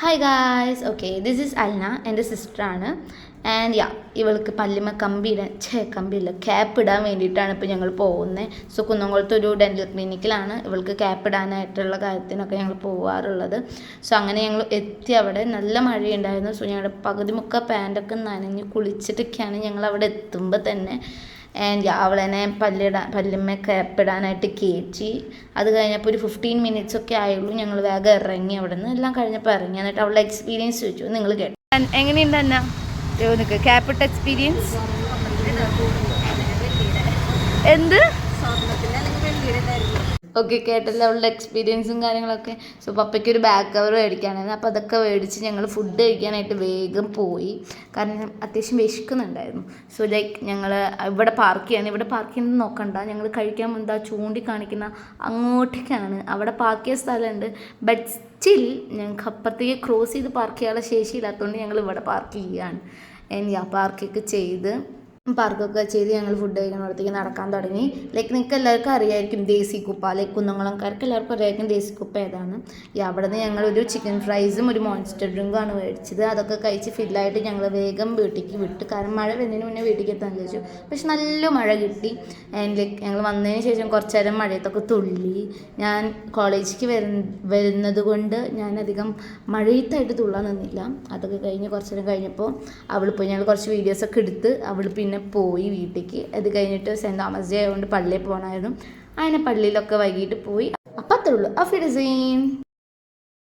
Hi guys. Okay, this is Alna, എൻ്റെ സിസ്റ്ററാണ്. And ഇവൾക്ക് പല്ലിമ കമ്പിയില്ല cap ഇടാൻ വേണ്ടിയിട്ടാണ് ഇപ്പോൾ ഞങ്ങൾ പോകുന്നത്. സോ കുന്നംകുളത്ത് ഒരു ഡെൻ്റൽ ക്ലിനിക്കിലാണ് ഇവൾക്ക് ക്യാപ്പ് ഇടാനായിട്ടുള്ള കാര്യത്തിനൊക്കെ ഞങ്ങൾ പോകാറുള്ളത്. സോ അങ്ങനെ ഞങ്ങൾ എത്തി. അവിടെ നല്ല മഴയുണ്ടായിരുന്നു. സോ ഞങ്ങളുടെ പകുതി മുക്ക പാൻറ്റൊക്കെ നനഞ്ഞ് കുളിച്ചിട്ടൊക്കെയാണ് ഞങ്ങൾ അവിടെ എത്തുമ്പോൾ തന്നെ. ആൻഡ് അവളെന്നെ പല്ലുമ്മ ക്യാപ്പിടാനായിട്ട് കയറ്റി. അത് കഴിഞ്ഞപ്പോൾ ഒരു 15 മിനിറ്റ്സ് ഒക്കെ ആയുള്ളൂ. ഞങ്ങൾ വേഗം ഇറങ്ങി. അവിടെ നിന്ന് എല്ലാം കഴിഞ്ഞപ്പോൾ ഇറങ്ങി. എന്നിട്ട് അവളുടെ എക്സ്പീരിയൻസ് ചോദിച്ചു. നിങ്ങൾ കേട്ടോ, എങ്ങനെയുണ്ട് എന്നാ നിനക്ക് ക്യാപ്പിട്ട എക്സ്പീരിയൻസ്? എന്ത്? ഓക്കെ, കേട്ടല്ലോ അവളുടെ എക്സ്പീരിയൻസും കാര്യങ്ങളൊക്കെ. സോ പപ്പയ്ക്ക് ഒരു ബാക്ക് കവർ മേടിക്കാനായിരുന്നു. അപ്പോൾ അതൊക്കെ മേടിച്ച് ഞങ്ങൾ ഫുഡ് കഴിക്കാനായിട്ട് വേഗം പോയി. കാരണം അത്യാവശ്യം വിശക്കുന്നുണ്ടായിരുന്നു. സോ ലൈക്ക് ഞങ്ങൾ ഇവിടെ പാർക്ക് ചെയ്യണം. ഇവിടെ പാർക്ക് ചെയ്യുന്നത് നോക്കണ്ട, ഞങ്ങൾ കഴിക്കാൻ മുൻപ് ചൂണ്ടിക്കാണിക്കുന്ന അങ്ങോട്ടേക്കാണ്. അവിടെ പാർക്ക് ചെയ്യാൻ സ്ഥലമുണ്ട്. ബട്ട് സ്റ്റിൽ ഞങ്ങൾക്ക് അപ്പുറത്തേക്ക് ക്രോസ് ചെയ്ത് പാർക്ക് ചെയ്യാനുള്ള ശേഷിയില്ലാത്തതുകൊണ്ട് ഞങ്ങൾ ഇവിടെ പാർക്ക് ചെയ്യുകയാണ്. പാർക്കൊക്കെ ചെയ്ത് ഞങ്ങൾ ഫുഡ് കഴിക്കുന്നിടത്തേക്ക് നടക്കാൻ തുടങ്ങി. ലൈക്ക് നിങ്ങൾക്ക് എല്ലാവർക്കും അറിയായിരിക്കും ദേശിക്കുപ്പ, ലൈക്ക് കുന്നംകുളംകാർക്ക് എല്ലാവർക്കും അറിയായിരിക്കും ദേശിക്കുപ്പ ഏതാണ്. അവിടെ നിന്ന് ഞങ്ങളൊരു ചിക്കൻ ഫ്രൈസും ഒരു മോൺസ്റ്റർ ഡ്രിങ്കുമാണ് മേടിച്ചത്. അതൊക്കെ കഴിച്ച് ഫില്ലായിട്ട് ഞങ്ങൾ വേഗം വീട്ടിലേക്ക് വിട്ടു. കാരണം മഴ വരുന്നതിന് മുന്നേ വീട്ടിലേക്ക് എത്താൻ ചോദിച്ചു. പക്ഷെ നല്ല മഴ കിട്ടി. ആൻഡ് ലൈക്ക് ഞങ്ങൾ വന്നതിന് ശേഷം കുറച്ച് നേരം മഴയത്തൊക്കെ തുള്ളി. ഞാൻ കോളേജിലേക്ക് വരുന്നത് കൊണ്ട് ഞാനധികം മഴയത്തായിട്ട് തുള്ളാൻ നിന്നില്ല. അതൊക്കെ കഴിഞ്ഞ് കുറച്ച് നേരം കഴിഞ്ഞപ്പോൾ അവൾ പോയി. ഞങ്ങൾ കുറച്ച് വീഡിയോസൊക്കെ എടുത്ത് അവൾ പിന്നെ പോയി വീട്ടിലേക്ക്. അത് കഴിഞ്ഞിട്ട് സെൻറ്റ് തോമസ് ഡേ ആയതുകൊണ്ട് പള്ളിയിൽ പോകണമായിരുന്നു. അങ്ങനെ പള്ളിയിലൊക്കെ വൈകിട്ട് പോയി. അപ്പം അത്രേ ഉള്ളൂ. അഫ് ഇറ്റ്